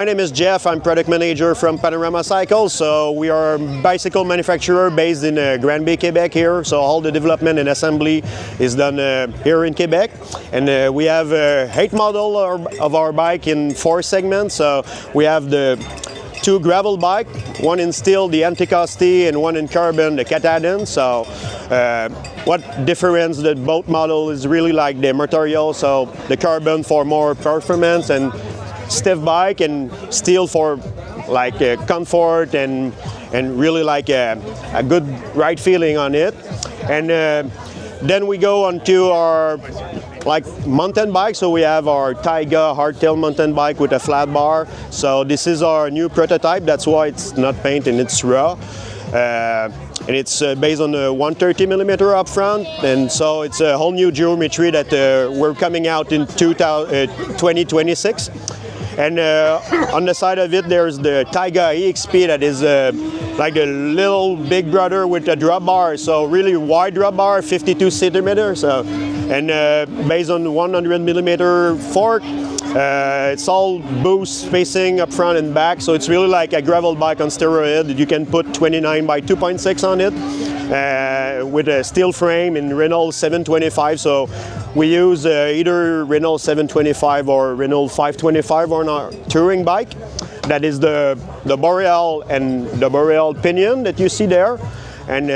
My name is Jeff. I'm product manager from Panorama Cycles. So we are a bicycle manufacturer based in Granby, Quebec here. So all the development and assembly is done here in Quebec. And we have 8 models of our bike in 4 segments. So we have the 2 gravel bike, one in steel, the Anticosti, and one in carbon, the Katahdin. So what difference the both model is really like the material. So the carbon for more performance and stiff bike, and steel for like comfort and really like a good ride feeling on it. And then we go on to our like mountain bike. So we have our Taiga hardtail mountain bike with a flat bar. So this is our new prototype. That's why it's not painted and it's raw. And it's based on a 130mm up front, and so it's a whole new geometry that we're coming out in 2026. And on the side of it, there's the Taiga EXP that is like a little big brother with a drop bar. So really wide drop bar, 52 centimeters. So, and based on 100mm fork. It's all boost spacing up front and back, so it's really like a gravel bike on steroid. You can put 29 by 2.6 on it with a steel frame in Renault 725. So we use either Renault 725 or Renault 525 on our touring bike. That is the Boreal and the Boreal pinion that you see there. And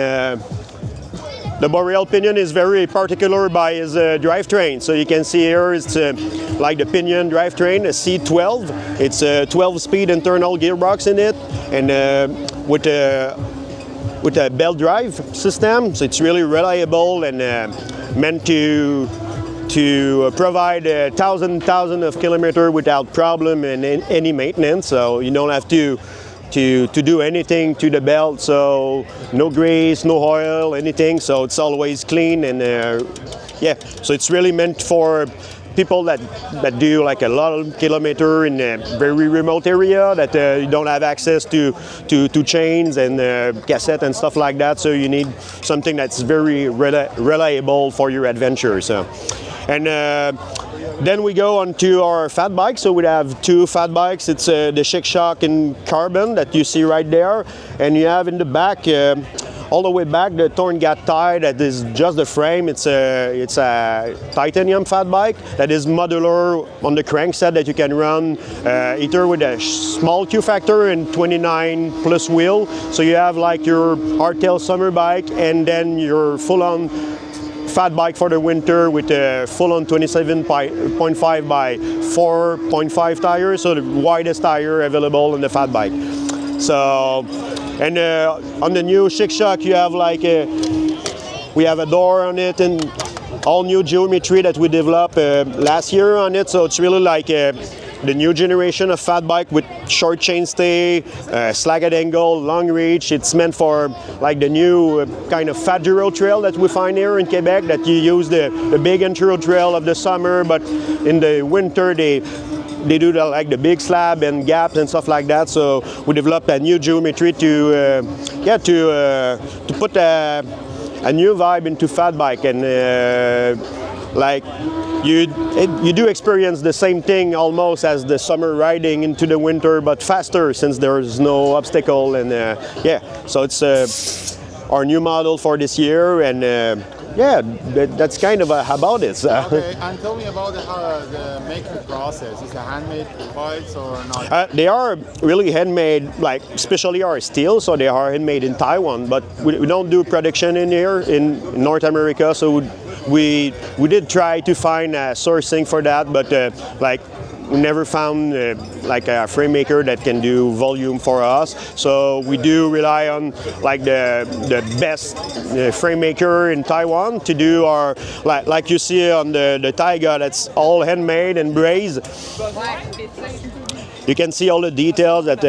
the Boreal pinion is very particular by his drivetrain. So you can see here it's like the pinion drivetrain, a C12. It's a 12-speed internal gearbox in it, and with a belt drive system. So it's really reliable and meant to provide thousands of kilometers without problem and any maintenance. So you don't have to do anything to the belt, so no grease, no oil, anything, so it's always clean. And yeah, so it's really meant for people that do like a lot of kilometers in a very remote area that you don't have access to chains and cassette and stuff like that, so you need something that's very reliable for your adventure. So, and then we go on to our fat bike. So we have 2 fat bikes. It's the Chic-Choc in carbon that you see right there, and you have in the back, all the way back, the Torn Gat tie that is just the frame. It's a titanium fat bike that is modular on the crankset that you can run either with a small Q factor and 29 plus wheel. So you have like your hardtail summer bike and then your full-on fat bike for the winter with a full-on 27.5 by 4.5 tires, so the widest tire available in the fat bike. So, and on the new Chic-Choc, you have like we have a door on it and all new geometry that we developed last year on it. So it's really like the new generation of fat bike with short chainstay, slagged angle, long reach. It's meant for like the new kind of fat Duro trail that we find here in Quebec, that you use the big enduro trail of the summer, but in the winter they do like the big slab and gaps and stuff like that. So we developed a new geometry to put a new vibe into fat bike, and like you do experience the same thing almost as the summer riding into the winter, but faster since there's no obstacle. And yeah, so it's our new model for this year, and yeah, that's kind of about it. So. Okay, and tell me about the making process. Is it handmade bikes or not? They are really handmade, like especially our steel, so they are handmade in Taiwan, but we don't do production in here in North America, so we did try to find sourcing for that, but like we never found like a frame maker that can do volume for us. So we do rely on like the best frame maker in Taiwan to do our, like you see on the Taiga, that's all handmade and brazed. You can see all the details that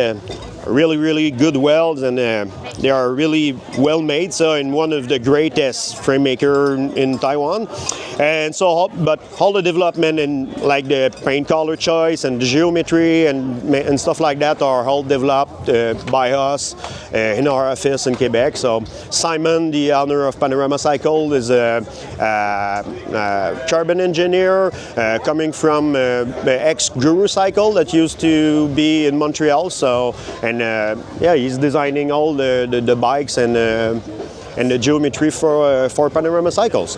really good welds, and they are really well made. So in one of the greatest frame maker in Taiwan. And so, but all the development in like the paint color choice and the geometry and stuff like that are all developed by us in our office in Quebec. So Simon, the owner of Panorama Cycle, is a carbon engineer coming from the ex-Guru Cycle that used to be in Montreal. So, and yeah, he's designing all the bikes and the geometry for Panorama Cycles.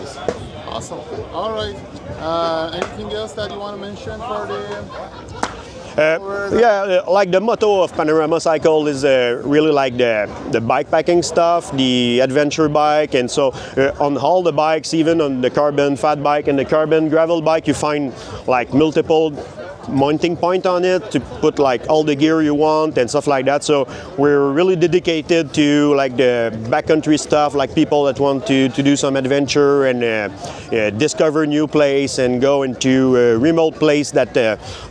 Awesome. All right. Anything else that you want to mention for the? Yeah, like the motto of Panorama Cycle is really like the bike packing stuff, the adventure bike, and so on all the bikes, even on the carbon fat bike and the carbon gravel bike, you find like multiple mounting point on it to put like all the gear you want and stuff like that. So we're really dedicated to like the backcountry stuff, like people that want to do some adventure and discover new place and go into a remote place that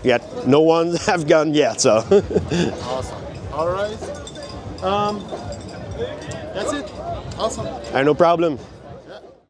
yet no one have gone yet. So Awesome. All right. That's it. Awesome. no problem.